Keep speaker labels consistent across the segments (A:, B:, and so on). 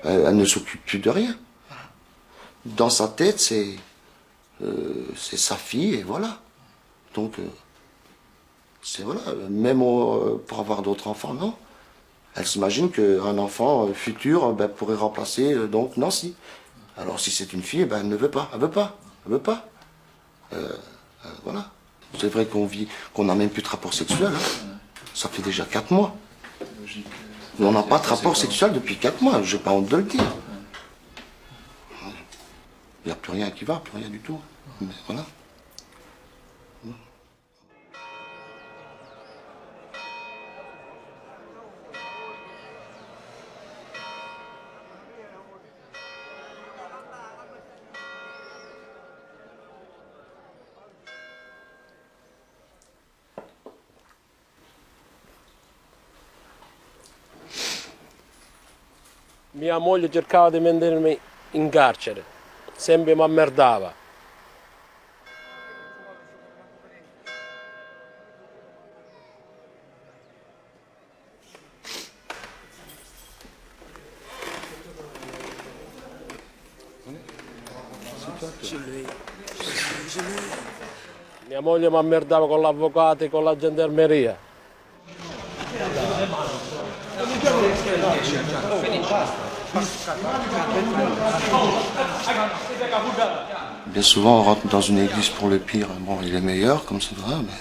A: Elle ne s'occupe plus de rien. Dans sa tête, c'est sa fille et voilà. Donc, c'est voilà. Même pour avoir d'autres enfants, non. Elle s'imagine qu'un enfant futur pourrait remplacer donc Nancy. Alors si c'est une fille, elle ne veut pas. Elle veut pas. Elle veut pas. Voilà. C'est vrai qu'on n'a même plus de rapport sexuel. Hein. Ça fait déjà 4 mois. On n'a pas de rapport sexuel depuis 4 mois. J'ai pas honte de le dire. Il n'y a plus rien qui va, plus rien du tout. Mais voilà.
B: Mia moglie cercava di mettermi in carcere, sempre mi ammerdava. Mia moglie mi ammerdava con l'avvocato e con la gendarmeria.
A: Bien souvent, on rentre dans une église pour le pire. Bon, il est meilleur, comme c'est vrai, mais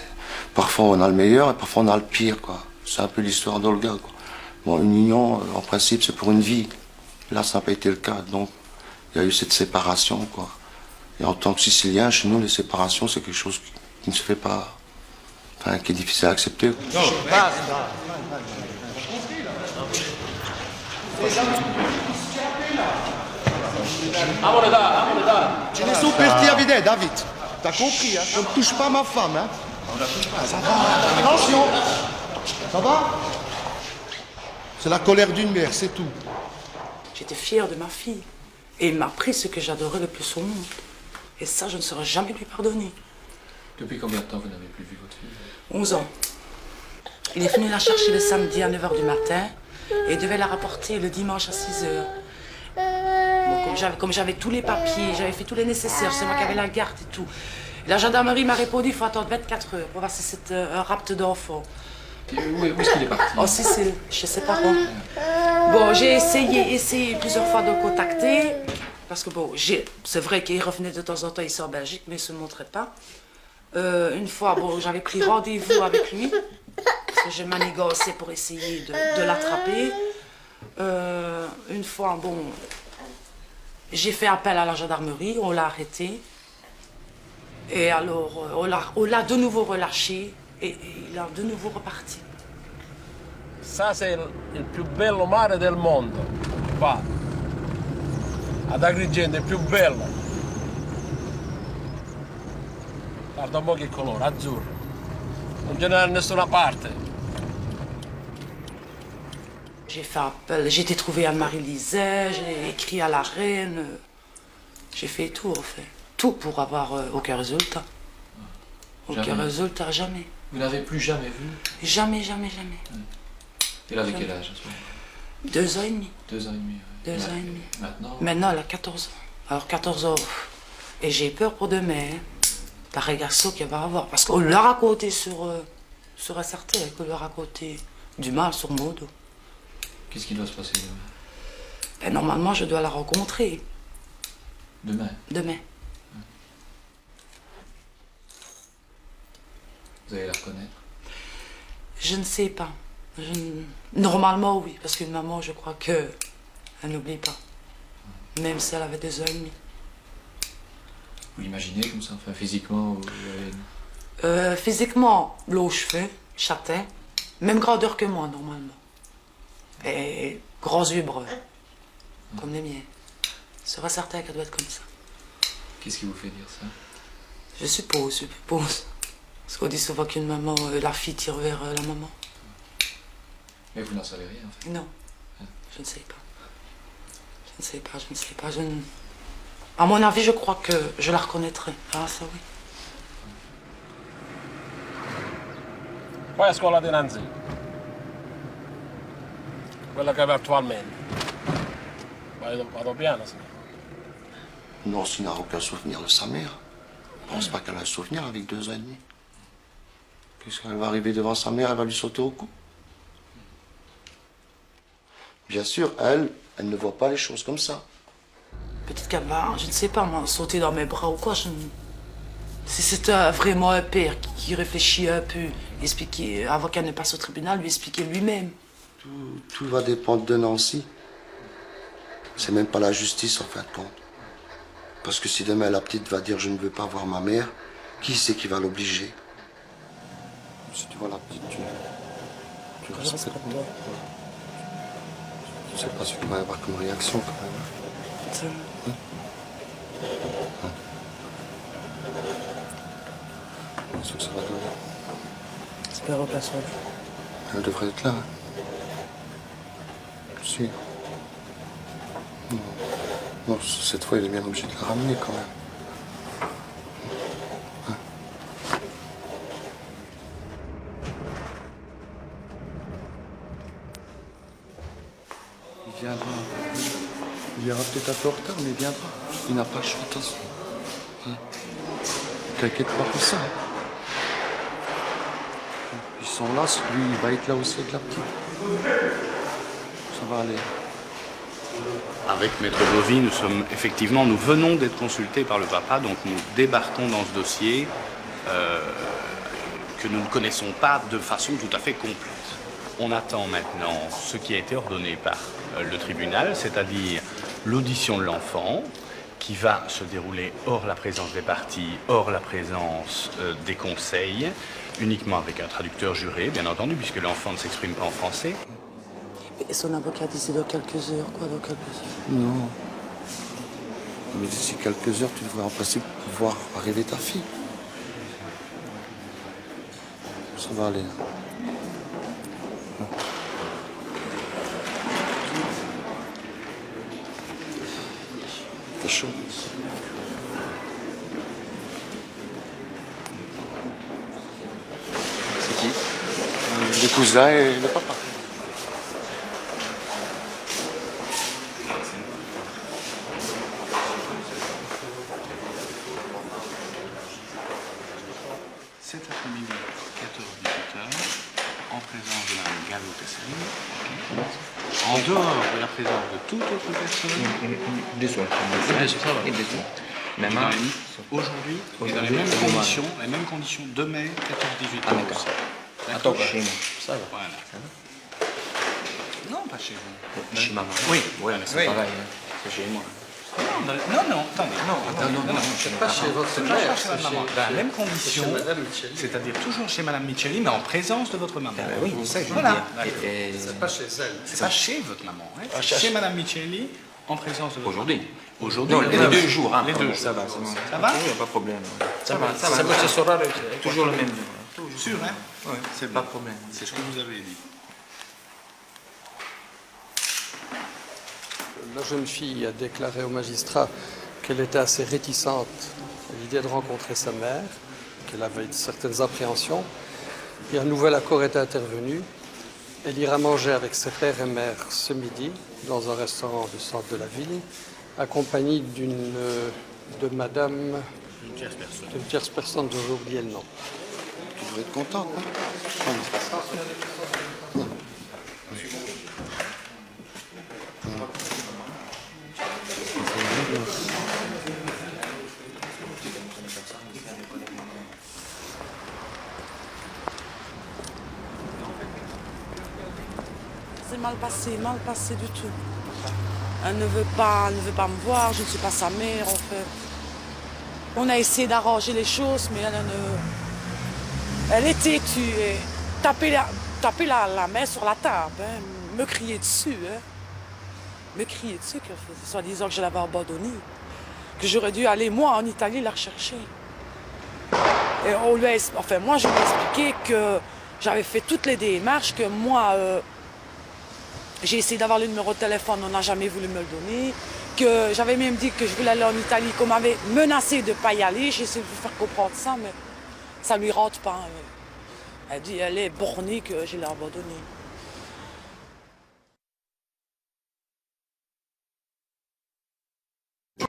A: parfois on a le meilleur et parfois on a le pire, quoi. C'est un peu l'histoire d'Olga, quoi. Bon, une union, en principe, c'est pour une vie. Là, ça n'a pas été le cas, donc il y a eu cette séparation, quoi. Et en tant que Sicilien, chez nous, les séparations, c'est quelque chose qui ne se fait pas, enfin, qui est difficile à accepter.
C: Tu les sous per ti vide, David. T'as compris, hein? Je ne touche pas ma femme, hein? Ça va. Attention. Ça va? C'est la colère d'une mère, c'est tout.
D: J'étais fière de ma fille. Et il m'a pris ce que j'adorais le plus au monde. Et ça, je ne saurais jamais lui pardonner.
E: Depuis combien de temps vous n'avez plus vu votre fille?
D: 11 ans. Il est venu la chercher le samedi à 9h du matin et devait la rapporter le dimanche à 6h. Bon, comme j'avais tous les papiers, j'avais fait tous les nécessaires, c'est moi qui avais la garde et tout. La gendarmerie m'a répondu qu'il faut attendre 24 heures pour voir si c'est un rapt d'enfant.
E: Où est-ce qu'il est parti?
D: En Sicile, chez ses parents. Bon, j'ai essayé plusieurs fois de le contacter, parce que bon, c'est vrai qu'il revenait de temps en temps ici en Belgique, mais il ne se montrait pas. Une fois, bon, j'avais pris rendez-vous avec lui, parce que je manigançais pour essayer de l'attraper. Une fois, bon, j'ai fait appel à la gendarmerie, on l'a arrêté. Et alors, on l'a de nouveau relâché et il est de nouveau reparti.
B: Ça, c'est il più bello mare del mondo. Qua. Ad Agrigento, il più bello. Guarda un po' che colore, azzurro. Non ce n'è da nessuna parte.
D: J'ai fait appel, j'ai été trouvée à Marie-Lizet, j'ai écrit à la reine. J'ai fait tout, en fait. Tout pour avoir aucun résultat. Aucun résultat, jamais.
E: Vous n'avez plus jamais vu?
D: Jamais, jamais, jamais.
E: Elle avait quel âge à ce moment?
D: 2 ans et demi.
E: 2 ans et demi.
D: 2 ans et demi.
E: Maintenant,
D: elle a 14 ans. Alors 14 ans. Et j'ai peur pour demain. La ragazzo qu'elle va avoir. Parce qu'on l'a raconté sur un certain, qu'on lui a raconté du mal sur mon dos.
E: Qu'est-ce qui doit se passer demain?
D: Ben, normalement, je dois la rencontrer.
E: Demain?
D: Demain.
E: Vous allez la reconnaître?
D: Je ne sais pas. Normalement, oui. Parce qu'une maman, je crois qu'elle n'oublie pas. Même si elle avait 2 ans et demi.
E: Vous l'imaginez comme ça, enfin physiquement
D: Physiquement, blond cheveux, châtain, même grandeur que moi, normalement. Et grands yeux bruns, comme les miens. C'est certain qu'elle doit être comme ça.
E: Qu'est-ce qui vous fait dire ça?
D: Je suppose. Parce qu'on dit souvent qu'une maman, la fille tire vers la maman.
E: Mais vous n'en savez rien, en fait.
D: Non, je ne sais pas. Je ne sais pas. À mon avis, je crois que je la reconnaîtrai. Ah, ça oui.
B: Poi a scuola di Nancy. Quella che va attualmente. vado piano, signore.
A: Non, s'il n'a aucun souvenir de sa mère. Je pense pas qu'elle a un souvenir avec 2 ans et demi. Qu'est-ce qu'elle va arriver devant sa mère, elle va lui sauter au cou. Bien sûr, elle ne voit pas les choses comme ça.
D: Peut-être qu'elle va, je ne sais pas, moi, sauter dans mes bras ou quoi. Si c'était vraiment un père qui réfléchit un peu, expliquer, avant qu'elle ne passe au tribunal, lui expliquer lui-même.
A: Tout va dépendre de Nancy. C'est même pas la justice en fin de compte. Parce que si demain la petite va dire je ne veux pas voir ma mère, qui c'est qui va l'obliger? Si tu vois la petite, tu respectes. Je sais pas ce qu'il va y avoir comme réaction quand même. Qu'est-ce que ça va donner?
D: C'est pas remplaçant.
A: Elle devrait être là. Si. Non, cette fois, il est bien obligé de la ramener quand même. Il viendra. Il viendra peut-être un peu en retard, mais il viendra. Il n'a pas le choix, attention. T'inquiète pas pour ça. Ils sont là, lui, il va être là aussi avec la petite. Ça va aller.
F: Avec Maître Bovy, nous venons d'être consultés par le papa, donc nous débarquons dans ce dossier que nous ne connaissons pas de façon tout à fait complète. On attend maintenant ce qui a été ordonné par le tribunal, c'est-à-dire l'audition de l'enfant, qui va se dérouler hors la présence des parties, hors la présence des conseils, uniquement avec un traducteur juré, bien entendu, puisque l'enfant ne s'exprime pas en français.
D: Et son avocat disait dans quelques heures, quoi, dans quelques heures?
A: Non. Mais d'ici quelques heures, tu devrais en principe pouvoir arriver ta fille. Ça va aller. C'est chaud.
E: C'est qui?
A: Le cousin et le papa.
F: Cet après-midi, 14-18h, en présence de Mme Gallo-Tesseline, en dehors de la présence de toute autre personne,
E: Maintenant,
F: aujourd'hui, et dans les mêmes conditions, demain, 14-18h.
E: Ah, d'accord. Attends, chez moi. Ça va.
F: Voilà. Non, pas chez vous.
E: Chez maman.
F: Oui,
E: Ouais, mais c'est pareil. hein. C'est chez moi.
F: non, attendez.
E: Non.
C: C'est pas chez votre
F: Toujours
C: mère,
F: chez votre maman. Dans la même condition, c'est-à-dire toujours chez Madame Micheli, mais en présence de votre maman.
E: Oui, c'est ça que je veux
F: Voilà.
E: dire. Et-
C: C'est pas chez elle.
F: C'est pas chez votre maman, hein. C'est chez Madame Micheli, en présence de votre
E: Aujourd'hui.
F: maman. Aujourd'hui,
E: Non, les 2 jours. Hein,
F: Les 2 jours.
E: Ça va, c'est bon.
F: Ça va?
E: Il n'y a pas de problème. Ça va.
C: Ce sera
E: Toujours le même jour.
F: Sûr, hein?
E: Oui,
F: C'est
E: pas
F: bon.
E: de problème.
F: C'est ce que vous avez dit.
G: La jeune fille a déclaré au magistrat qu'elle était assez réticente à l'idée de rencontrer sa mère, qu'elle avait certaines appréhensions. Et un nouvel accord est intervenu. Elle ira manger avec ses pères et mères ce midi dans un restaurant du centre de la ville, accompagnée de madame, d'une tierce personne dont j'ai oublié le nom.
A: Tu devrais être contente, hein?
D: C'est mal passé du tout. Elle ne veut pas me voir, je ne suis pas sa mère, en fait. On a essayé d'arranger les choses, mais elle est têtue. Et taper la main sur la table, hein, me crier dessus. Hein. Me crier dessus, soi-disant que je l'avais abandonnée. Que j'aurais dû aller, moi, en Italie, la rechercher. Et moi, je lui ai expliqué que j'avais fait toutes les démarches, que moi, j'ai essayé d'avoir le numéro de téléphone, on n'a jamais voulu me le donner. Que j'avais même dit que je voulais aller en Italie, qu'on m'avait menacé de ne pas y aller. J'ai essayé de lui faire comprendre ça, mais ça ne lui rentre pas. Elle dit, elle est bornée que je l'ai abandonnée.